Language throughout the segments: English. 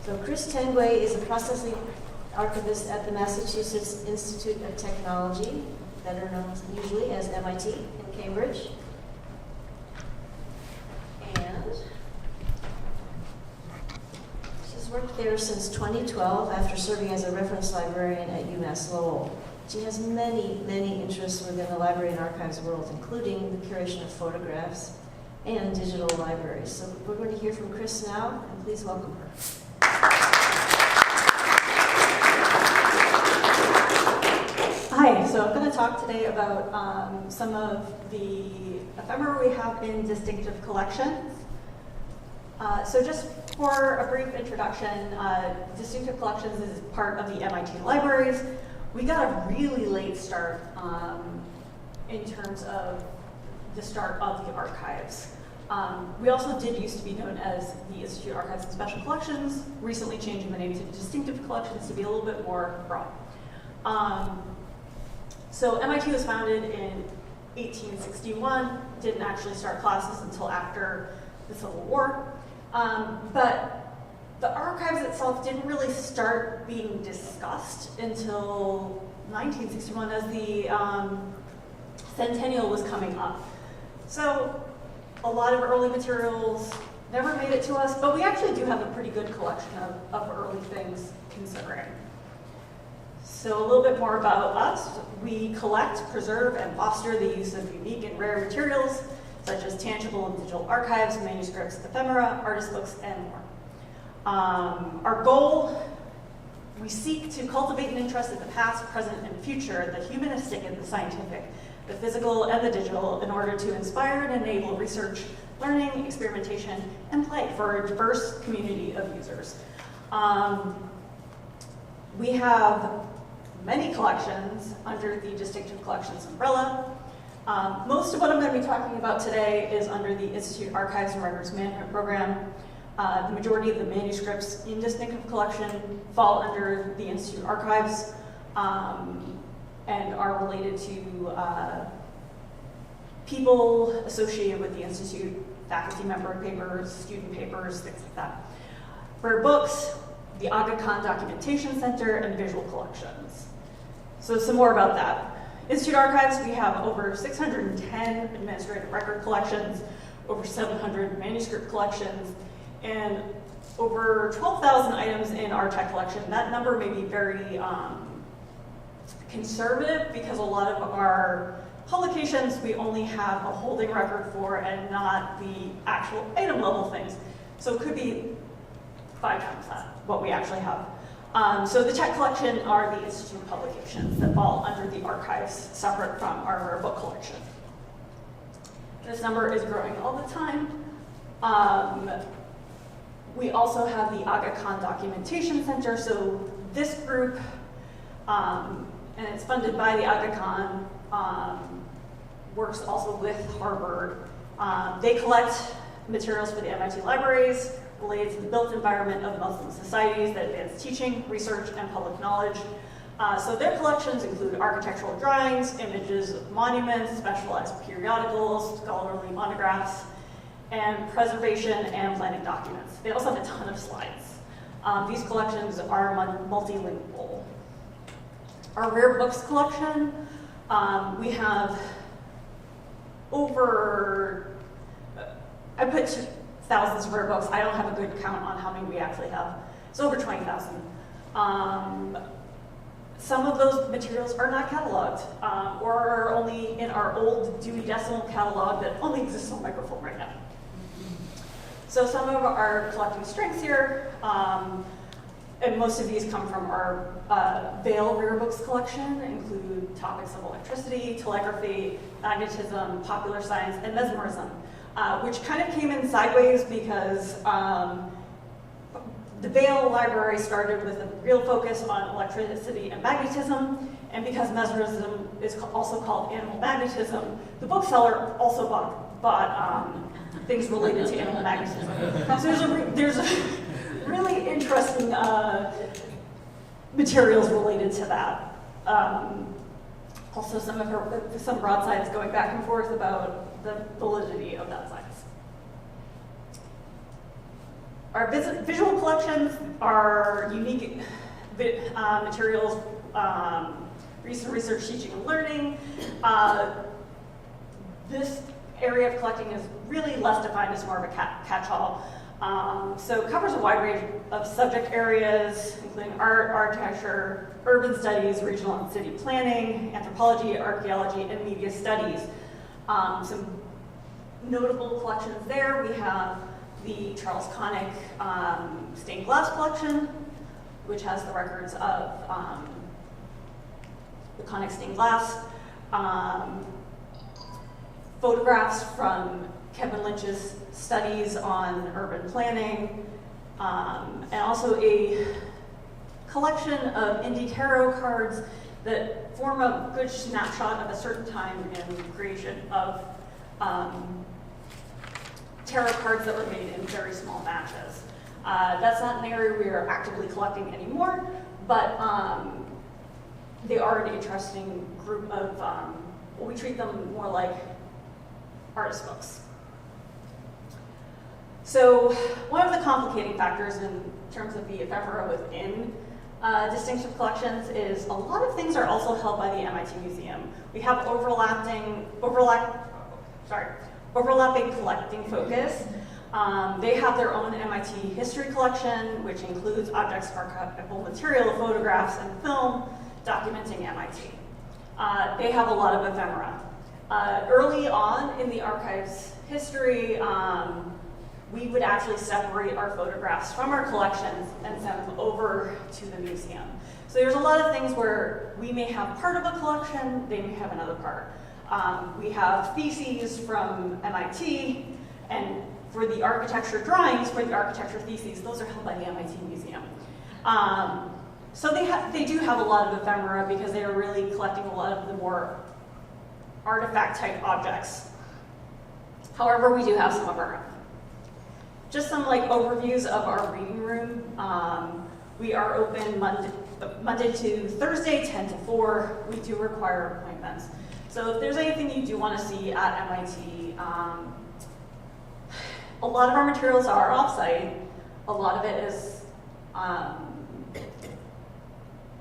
So Cris Tanguay is a processing archivist at the Massachusetts Institute of Technology, better known usually as MIT in Cambridge. And she's worked there since 2012 after serving as a reference librarian at UMass Lowell. She has many, many interests within the library and archives world, including the curation of photographs and digital libraries. So we're going to hear from Cris now, and please welcome her. Hi, so I'm going to talk today about some of the ephemera we have in distinctive collections. So just for a brief introduction, distinctive collections is part of the MIT libraries. We got a really late start in terms of the start of the archives. We also did used to be known as the Institute of Archives and Special Collections, recently changing the name to Distinctive Collections to be a little bit more broad. So MIT was founded in 1861, didn't actually start classes until after the Civil War. But the archives itself didn't really start being discussed until 1961 as the centennial was coming up. So a lot of early materials never made it to us, but we actually do have a pretty good collection of early things considering. So a little bit more about us. We collect, preserve, and foster the use of unique and rare materials, such as tangible and digital archives, manuscripts, ephemera, artist books, and more. Our goal, we seek to cultivate an interest in the past, present, and future, the humanistic and the scientific, the physical and the digital, in order to inspire and enable research, learning, experimentation, and play for a diverse community of users. We have many collections under the Distinctive Collections umbrella. Most of what I'm going to be talking about today is under the Institute Archives and Records Management Program. The majority of the manuscripts in Distinctive Collection fall under the Institute Archives and are related to people associated with the Institute, faculty member papers, student papers, things like that. For books, the Aga Khan Documentation Center and Visual Collections. So some more about that. Institute Archives, we have over 610 administrative record collections, over 700 manuscript collections, and over 12,000 items in our tech collection. That number may be very conservative because a lot of our publications we only have a holding record for and not the actual item level things. So it could be 5 times that, what we actually have. So the tech collection are the Institute publications that fall under the archives, separate from our book collection. This number is growing all the time. We also have the Aga Khan Documentation Center. So this group, and it's funded by the Aga Khan, works also with Harvard. They collect materials for the MIT libraries related to the built environment of Muslim societies that advance teaching, research, and public knowledge. So their collections include architectural drawings, images of monuments, specialized periodicals, scholarly monographs, and preservation and planning documents. They also have a ton of slides. These collections are multilingual. Our rare books collection, we have over, I put thousands of rare books. I don't have a good count on how many we actually have. It's over 20,000. Some of those materials are not cataloged or are only in our old Dewey Decimal catalog that only exists on microfilm right now. So some of our collecting strengths here, and most of these come from our Vail Rare Books collection, include topics of electricity, telegraphy, magnetism, popular science, and mesmerism, which kind of came in sideways because the Vail Library started with a real focus on electricity and magnetism, and because mesmerism is also called animal magnetism, the bookseller also bought things related to animal magnetism. So there's a really interesting materials related to that. Also some broadsides going back and forth about the validity of that science. Our visual collections are unique materials, recent research, teaching, and learning. This area of collecting is really less defined as more of a catch-all. So it covers a wide range of subject areas, including art, architecture, urban studies, regional and city planning, anthropology, archaeology, and media studies. Some notable collections there, we have the Charles Connick stained glass collection, which has the records of the Connick stained glass, photographs from Kevin Lynch's studies on urban planning, and also a collection of indie tarot cards that form a good snapshot of a certain time in the creation of tarot cards that were made in very small batches. That's not an area we are actively collecting anymore, but they are an interesting group of, we treat them more like artist books. So one of the complicating factors in terms of the ephemera within distinctive collections is a lot of things are also held by the MIT Museum. We have overlapping collecting focus. They have their own MIT history collection, which includes objects of archival material, photographs, and film documenting MIT. They have a lot of ephemera. Early on in the archive's history, we would actually separate our photographs from our collections and send them over to the museum. So there's a lot of things where we may have part of a collection, they may have another part. We have theses from MIT, and for the architecture drawings, for the architecture theses, those are held by the MIT Museum. So they do have a lot of ephemera because they are really collecting a lot of the more artifact-type objects. However, we do have some of our own. Just some overviews of our reading room. We are open Monday to Thursday, 10 to 4. We do require appointments. So if there's anything you do want to see at MIT, a lot of our materials are off-site. A lot of it is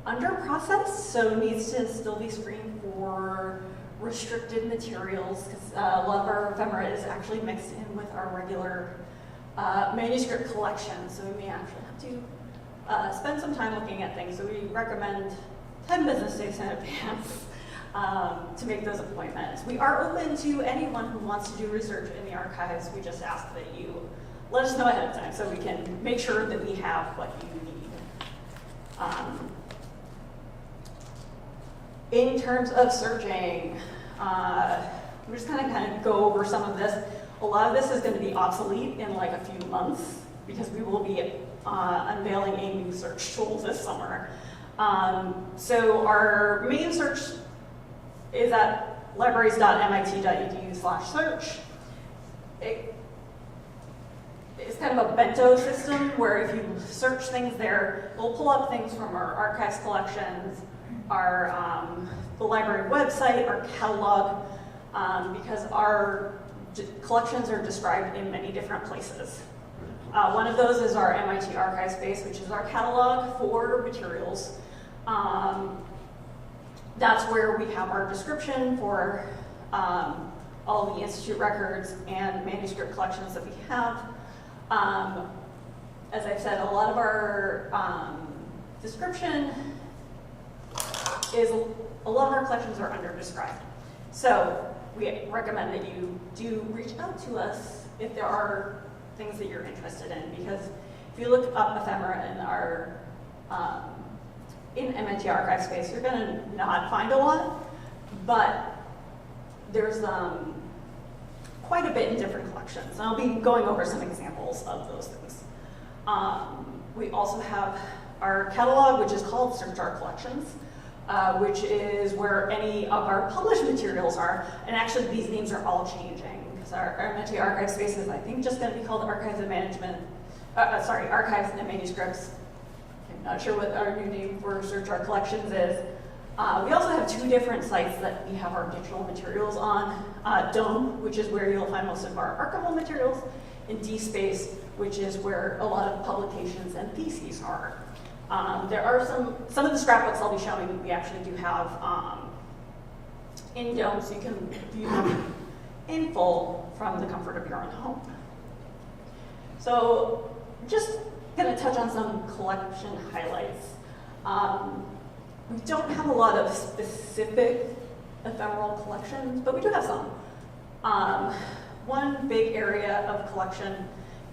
under process, so needs to still be screened for restricted materials, because a lot of our ephemera is actually mixed in with our regular manuscript collection, so we may actually have to spend some time looking at things. So we recommend 10 business days in advance to make those appointments. We are open to anyone who wants to do research in the archives. We just ask that you let us know ahead of time so we can make sure that we have what you need. In terms of searching, we're just kind of go over some of this. A lot of this is going to be obsolete in a few months because we will be unveiling a new search tool this summer. So our main search is at libraries.mit.edu/search. It's kind of a bento system where if you search things there, we'll pull up things from our archives collections, the library website, our catalog, because our collections are described in many different places. One of those is our MIT archive space, which is our catalog for materials. That's where we have our description for all the institute records and manuscript collections that we have. As I've said, a lot of our description is, a lot of our collections are under-described. So we recommend that you do reach out to us if there are things that you're interested in, because if you look up ephemera in our in MIT archive space, you're going to not find a lot, but there's quite a bit in different collections. And I'll be going over some examples of those things. We also have our catalog, which is called Search Our Collections, which is where any of our published materials are. And actually, these names are all changing because our MIT archive space is, I think, just going to be called Archives and Archives and Manuscripts. I'm not sure what our new name for Search Our Collections is. We also have two different sites that we have our digital materials on. Dome, which is where you'll find most of our archival materials, and DSpace, which is where a lot of publications and theses are. There are some of the scrapbooks I'll be showing we actually do have in Dome, so you can view them in full from the comfort of your own home. So just going to touch on some collection highlights. We don't have a lot of specific ephemeral collections, but we do have some. One big area of collection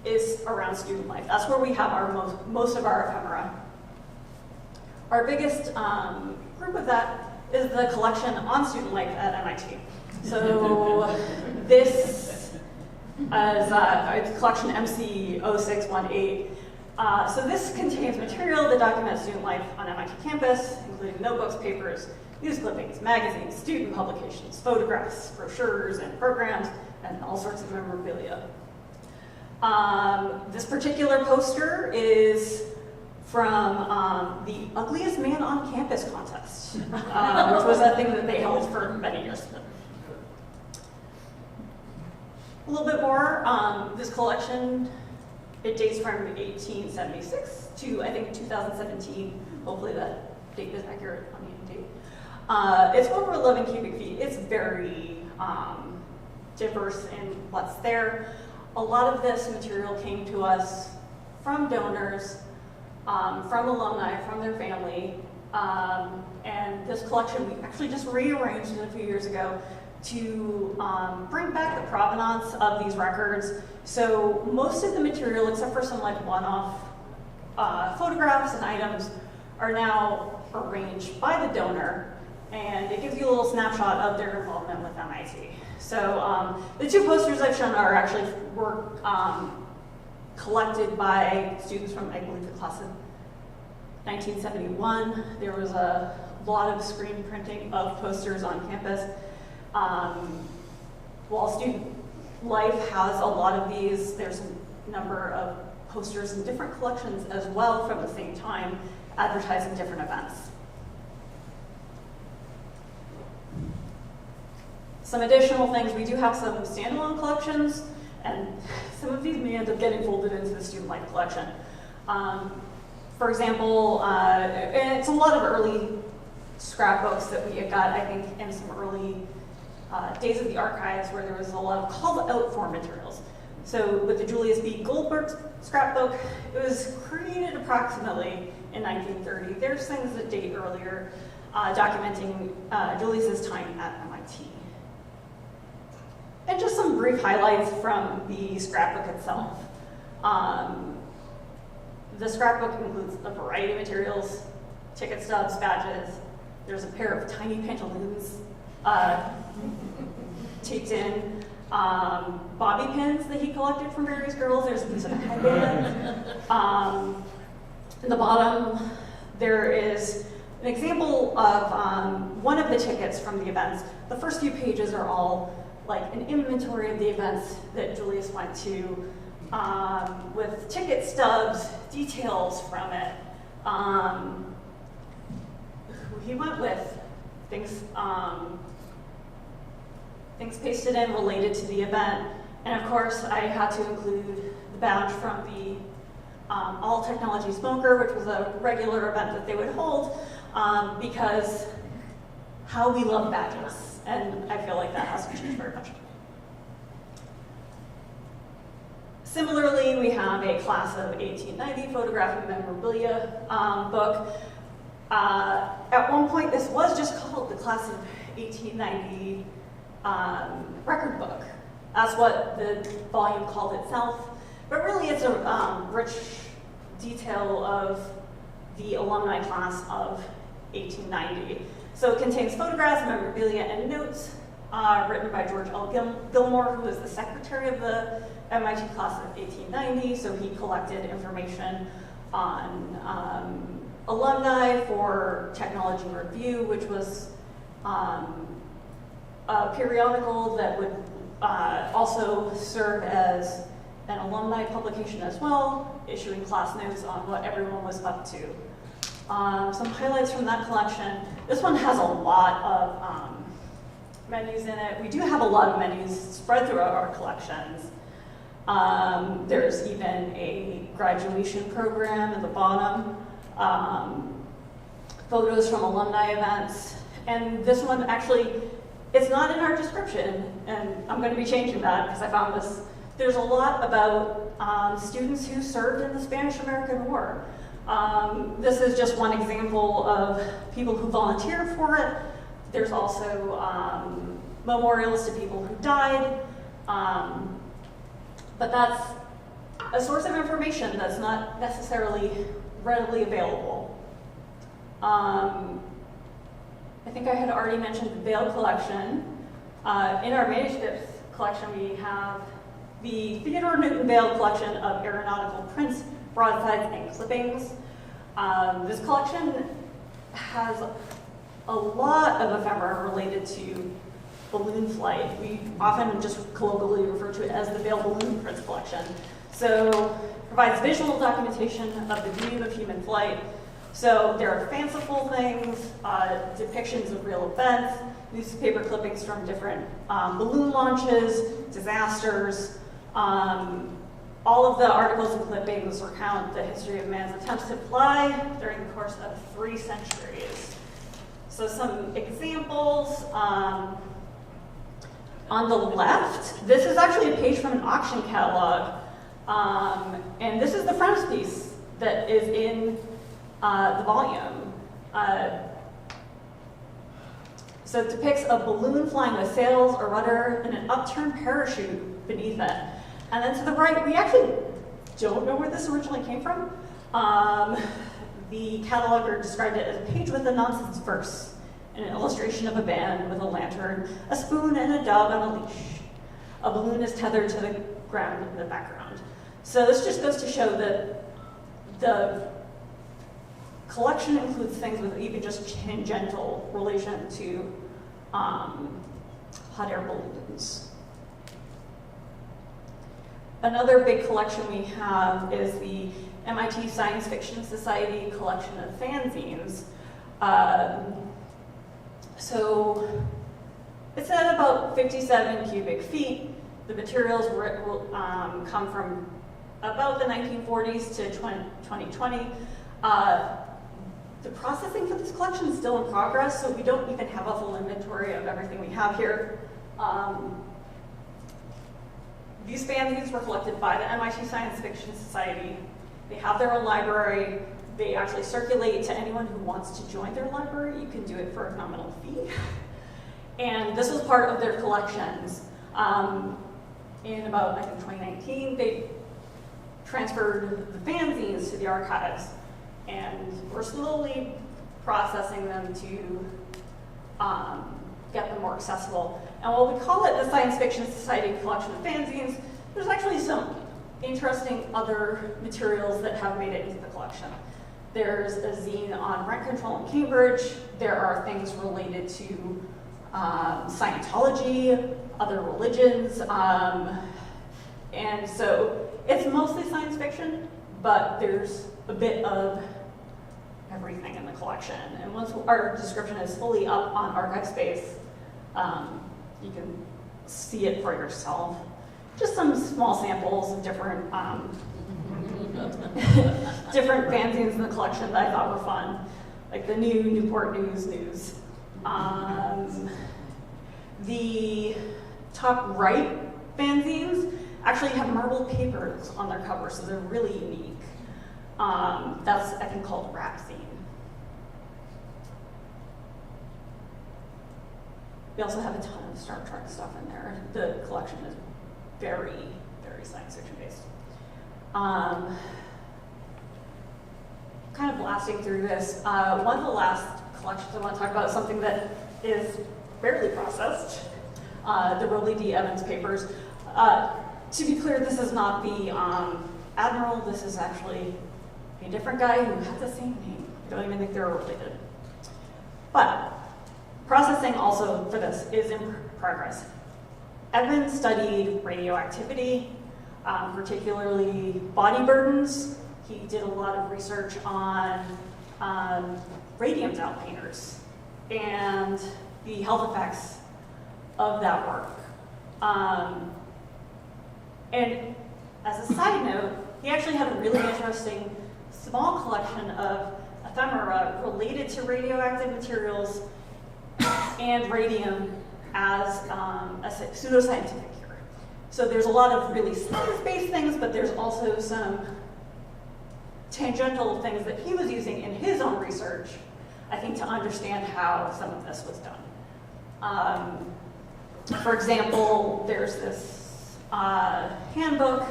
is around student life. That's where we have our most of our ephemera. Our biggest group of that is the collection on student life at MIT. So this is a collection MC 0618. So this contains material that documents student life on MIT campus, including notebooks, papers, news clippings, magazines, student publications, photographs, brochures, and programs, and all sorts of memorabilia. This particular poster is from the Ugliest Man on Campus contest, which was a thing that they held for many years. A little bit more, this collection, it dates from 1876 to, I think, 2017. Hopefully that date is accurate on the date. It's over 11 cubic feet. It's very diverse in what's there. A lot of this material came to us from donors, from alumni, from their family, and this collection we actually just rearranged it a few years ago to bring back the provenance of these records. So most of the material, except for some like one-off photographs and items, are now arranged by the donor, and it gives you a little snapshot of their involvement with MIT. So the two posters I've shown are actually were collected by students from, I believe, the class of 1971. There was a lot of screen printing of posters on campus. While student life has a lot of these, there's a number of posters in different collections as well from the same time, advertising different events. Some additional things, we do have some standalone collections, and some of these may end up getting folded into the student life collection. For example, it's a lot of early scrapbooks that we had got, I think, in some early days of the archives where there was a lot of called out for materials. So with the Julius B. Goldberg scrapbook, it was created approximately in 1930. There's things that date earlier, documenting Julius's time at MIT. And just some brief highlights from the scrapbook itself. The scrapbook includes a variety of materials, ticket stubs, badges. There's a pair of tiny pantaloons taped in, bobby pins that he collected from various girls. There's a piece of a headband. In the bottom, there is an example of one of the tickets from the events. The first few pages are all like an inventory of the events that Julius went to, with ticket stubs, details from it, who he went with, things pasted in related to the event. And of course, I had to include the badge from the All Technology Smoker, which was a regular event that they would hold, because how we love badges. And I feel like that hasn't changed very much. Similarly, we have a class of 1890 photographic memorabilia book. At one point, this was just called the class of 1890 record book. That's what the volume called itself. But really, it's a rich detail of the alumni class of 1890. So it contains photographs, memorabilia, and notes written by George L. Gilmore, who was the secretary of the MIT class of 1890. So he collected information on alumni for Technology Review, which was a periodical that would also serve as an alumni publication as well, issuing class notes on what everyone was up to. Some highlights from that collection. This one has a lot of menus in it. We do have a lot of menus spread throughout our collections. There's even a graduation program at the bottom, photos from alumni events, and this one actually, it's not in our description, and I'm going to be changing that because I found this. There's a lot about students who served in the Spanish-American War. This is just one example of people who volunteered for it. There's also memorials to people who died, but that's a source of information that's not necessarily readily available. I think I had already mentioned the Vail collection. In our manuscripts collection, we have the Theodore Newton Vail collection of aeronautical prints, broadsides, and clippings. This collection has a lot of ephemera related to balloon flight. We often just colloquially refer to it as the Vail Balloon Prints collection. So provides visual documentation of the dream of human flight. So there are fanciful things, depictions of real events, newspaper clippings from different balloon launches, disasters. All of the articles and clippings recount the history of man's attempts to fly during the course of 3 centuries. So some examples. On the left, this is actually a page from an auction catalog. And this is the frontispiece that is in the volume. So it depicts a balloon flying with sails, a rudder, and an upturned parachute beneath it. And then to the right, we actually don't know where this originally came from. The cataloger described it as a page with a nonsense verse, and an illustration of a band with a lantern, a spoon, and a dog on a leash. A balloon is tethered to the ground in the background. So this just goes to show that the collection includes things with even just tangential relation to hot air balloons. Another big collection we have is the MIT Science Fiction Society collection of fanzines. So it's at about 57 cubic feet. The materials will come from about the 1940s to 2020. The processing for this collection is still in progress, so we don't even have a full inventory of everything we have here. These fanzines were collected by the MIT Science Fiction Society. They have their own library. They actually circulate to anyone who wants to join their library. You can do it for a nominal fee. And this was part of their collections. In about, I think, 2019, they transferred the fanzines to the archives. And we're slowly processing them to get them more accessible. And while we call it the Science Fiction Society collection of fanzines, there's actually some interesting other materials that have made it into the collection. There's a zine on rent control in Cambridge. There are things related to Scientology, other religions, and so it's mostly science fiction, but there's a bit of everything in the collection. And once our description is fully up on ArchiveSpace, you can see it for yourself. Just some small samples of different different fanzines in the collection that I thought were fun, like the new Newport News. The top right fanzines actually have marble papers on their cover, so they're really unique. That's, I think, called Rap Zine. We also have a ton of Star Trek stuff in there. The collection is very, very science fiction based. Kind of blasting through this. One of the last collections I want to talk about is something that is barely processed, the Rowley D. Evans papers. To be clear, this is not the Admiral. This is actually a different guy who has the same name. I don't even think they're related. But processing also for this is in progress. Evans studied radioactivity, particularly body burdens. He did a lot of research on radium down painters and the health effects of that work. And as a side note, he actually had a really interesting small collection of ephemera related to radioactive materials and radium as a pseudoscientific cure. So there's a lot of really science-based things, but there's also some tangential things that he was using in his own research, I think, to understand how some of this was done. For example, there's this handbook.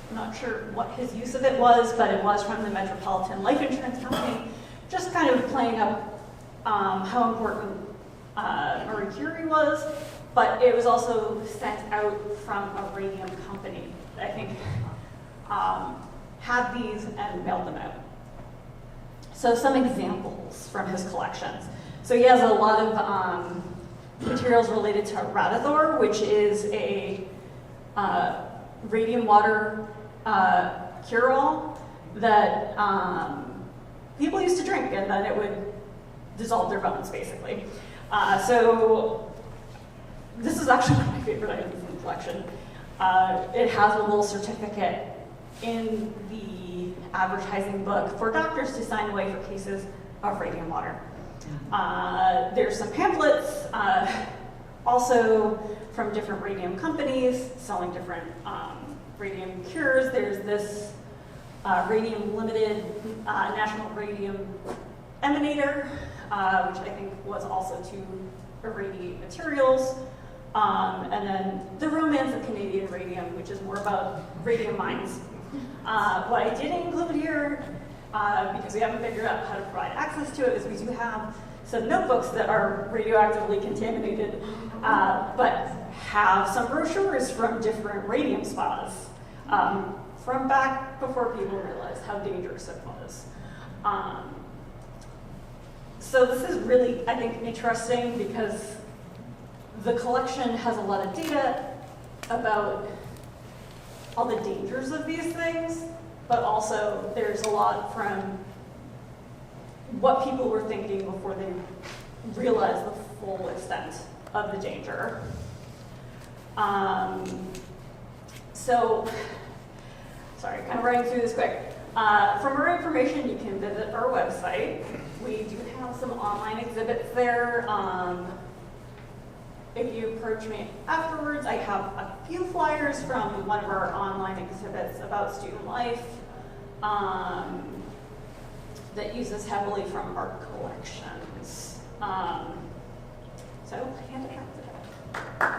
I'm not sure what his use of it was, but it was from the Metropolitan Life Insurance Company, just kind of playing up how important Marie Curie was, but it was also sent out from a radium company that I think had these and mailed them out. So some examples from his collections. So he has a lot of materials related to Radithor, which is a radium water cure-all that people used to drink, and then it would dissolve their bones, basically. So this is actually one of my favorite items in the collection. It has a little certificate in the advertising book for doctors to sign away for cases of radium water. There's some pamphlets, also from different radium companies selling different radium cures. There's this Radium Limited National Radium Emanator, which I think was also to irradiate materials. And then The Romance of Canadian Radium, which is more about radium mines. What I did include here, because we haven't figured out how to provide access to it, is we do have some notebooks that are radioactively contaminated, but have some brochures from different radium spas, from back before people realized how dangerous it was. So this is really, I think, interesting because the collection has a lot of data about all the dangers of these things, but also there's a lot from what people were thinking before they realized the full extent of the danger. So, sorry, kind of running through this quick. For more information, you can visit our website. We do have some online exhibits there. If you approach me afterwards, I have a few flyers from one of our online exhibits about student life that uses heavily from art collections. So, hand it back to Deb.